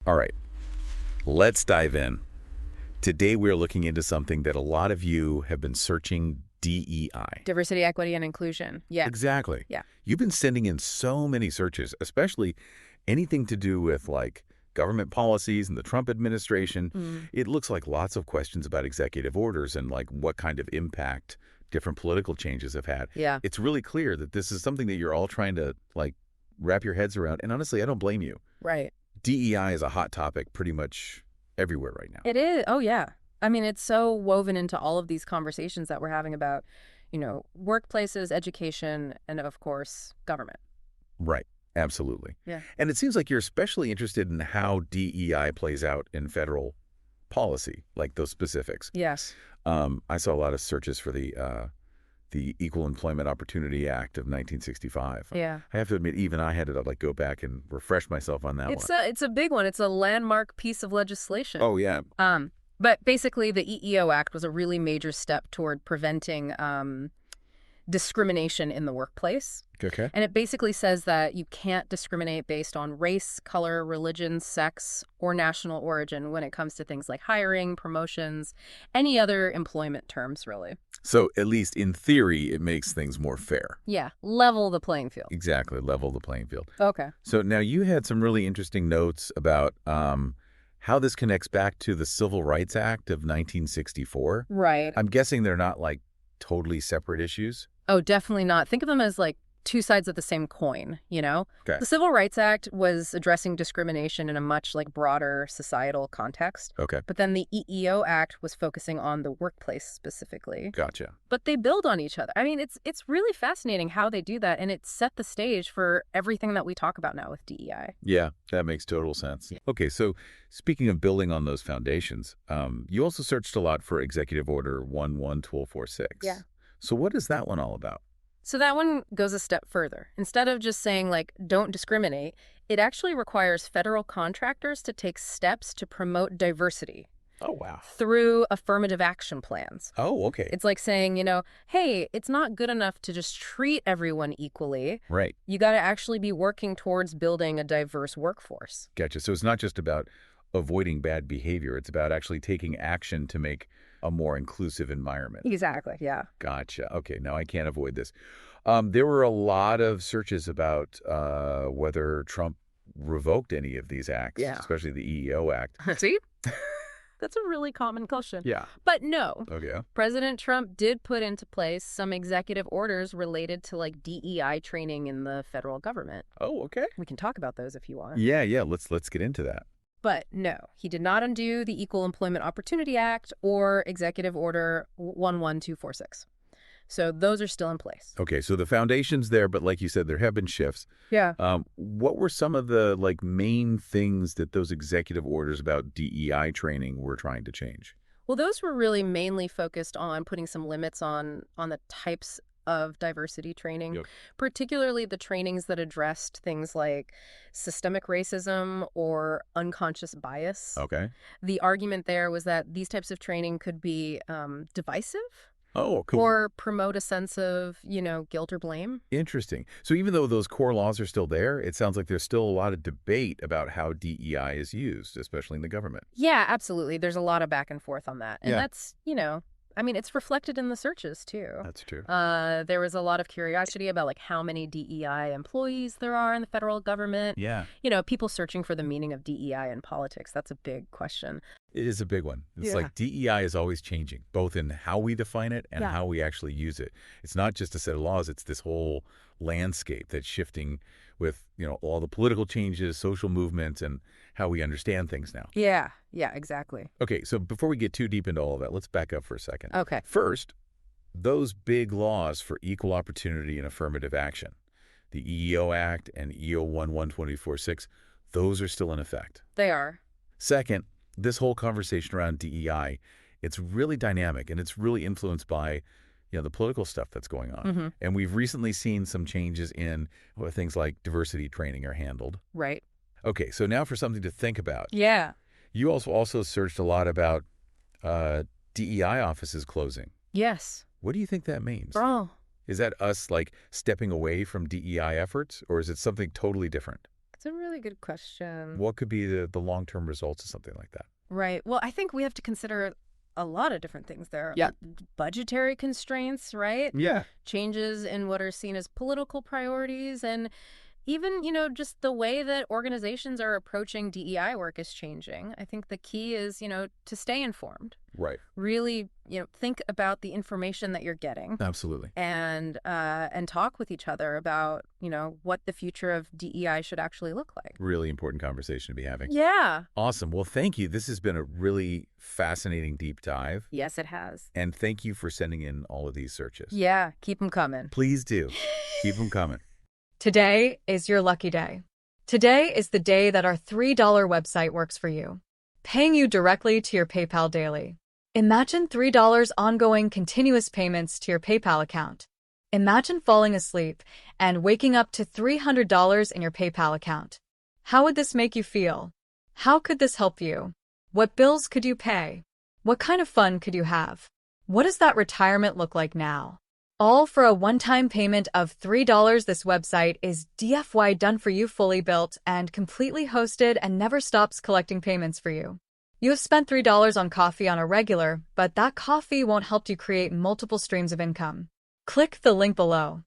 All right, let's dive in. Today we're looking into something that a lot of you have been searching: DEI. Diversity, equity, and inclusion. Yeah. Exactly. Yeah. You've been sending in so many searches, especially anything to do with like government policies and the Trump administration. It looks like lots of questions about executive orders and like what kind of impact different political changes have had. Yeah. It's really clear that this is something that you're all trying to like wrap your heads around. And honestly, I don't blame you. Right. DEI is a hot topic pretty much everywhere right now. It is. Oh, yeah. I mean, it's so woven into all of these conversations that we're having about, workplaces, education, and of course, government. Right. Absolutely. Yeah. And it seems like you're especially interested in how DEI plays out in federal policy, like those specifics. Yes. I saw a lot of searches for the Equal Employment Opportunity Act of 1965. Yeah. I have to admit, even I had to like go back and refresh myself on that one. It's a big one. It's a landmark piece of legislation. Oh, yeah. But basically, the EEO Act was a really major step toward preventing discrimination in the workplace. Okay. And it basically says that you can't discriminate based on race, color, religion, sex, or national origin when it comes to things like hiring, promotions, any other employment terms, really. So at least in theory, it makes things more fair. Yeah, level the playing field. Exactly. Level the playing field. Okay. So now you had some really interesting notes about how this connects back to the Civil Rights Act of 1964. Right. I'm guessing they're not like totally separate issues. Oh, definitely not. Think of them as like two sides of the same coin, Okay. The Civil Rights Act was addressing discrimination in a much like broader societal context. Okay. But then the EEO Act was focusing on the workplace specifically. Gotcha. But they build on each other. I mean, it's really fascinating how they do that, and it set the stage for everything that we talk about now with DEI. Yeah, that makes total sense. Yeah. Okay, so speaking of building on those foundations, you also searched a lot for Executive Order 111246. Yeah. So what is that one all about? So that one goes a step further. Instead of just saying, like, don't discriminate, it actually requires federal contractors to take steps to promote diversity Oh, wow. through affirmative action plans. Oh, okay. It's like saying, hey, it's not good enough to just treat everyone equally. Right. You got to actually be working towards building a diverse workforce. Gotcha. So it's not just about avoiding bad behavior. It's about actually taking action to make a more inclusive environment. Exactly, yeah. Gotcha. Okay, now I can't avoid this. There were a lot of searches about whether Trump revoked any of these acts, Yeah. especially the EEO Act. See? That's a really common question. Yeah. But no, Okay. President Trump did put into place some executive orders related to like DEI training in the federal government. Oh, okay. We can talk about those if you want. Yeah. Let's get into that. But no, he did not undo the Equal Employment Opportunity Act or Executive Order 11246. So those are still in place. Okay, so the foundation's there, but like you said, there have been shifts. Yeah. What were some of the like main things that those executive orders about DEI training were trying to change? Well, those were really mainly focused on putting some limits on the types of diversity training, Yep. particularly the trainings that addressed things like systemic racism or unconscious bias. Okay. The argument there was that these types of training could be divisive Oh, cool. or promote a sense of, guilt or blame. Interesting. So even though those core laws are still there, it sounds like there's still a lot of debate about how DEI is used, especially in the government. Yeah, absolutely. There's a lot of back and forth on that. And Yeah. that's, it's reflected in the searches, too. That's true. There was a lot of curiosity about like how many DEI employees there are in the federal government. Yeah. People searching for the meaning of DEI in politics. That's a big question. It is a big one. It's Yeah. like DEI is always changing, both in how we define it and Yeah. how we actually use it. It's not just a set of laws. It's this whole landscape that's shifting with, all the political changes, social movements, and how we understand things now. Yeah, exactly. Okay, so before we get too deep into all of that, let's back up for a second. Okay. First, those big laws for equal opportunity and affirmative action, the EEO Act and EO 11246, those are still in effect. They are. Second, this whole conversation around DEI, it's really dynamic and it's really influenced by the political stuff that's going on. Mm-hmm. And we've recently seen some changes in things like diversity training are handled. Right. Okay, so now for something to think about. Yeah. You also searched a lot about DEI offices closing. Yes. What do you think that means? Oh, Is that us like stepping away from DEI efforts, or is it something totally different? It's a really good question. What could be the long-term results of something like that? Right. Well, I think we have to consider a lot of different things there. Yeah. Budgetary constraints, right? Yeah. Changes in what are seen as political priorities, and even, just the way that organizations are approaching DEI work is changing. I think the key is, to stay informed. Right. Really, think about the information that you're getting. Absolutely. And talk with each other about, what the future of DEI should actually look like. Really important conversation to be having. Yeah. Awesome. Well, thank you. This has been a really fascinating deep dive. Yes, it has. And thank you for sending in all of these searches. Yeah, keep them coming. Please do. Keep them coming. Today is your lucky day. Today is the day that our $3 website works for you, paying you directly to your PayPal daily. Imagine $3 ongoing continuous payments to your PayPal account. Imagine falling asleep and waking up to $300 in your PayPal account. How would this make you feel? How could this help you? What bills could you pay? What kind of fun could you have? What does that retirement look like now? All for a one-time payment of $3. This website is DFY done for you, fully built and completely hosted, and never stops collecting payments for you. You have spent $3 on coffee on a regular, but that coffee won't help you create multiple streams of income. Click the link below.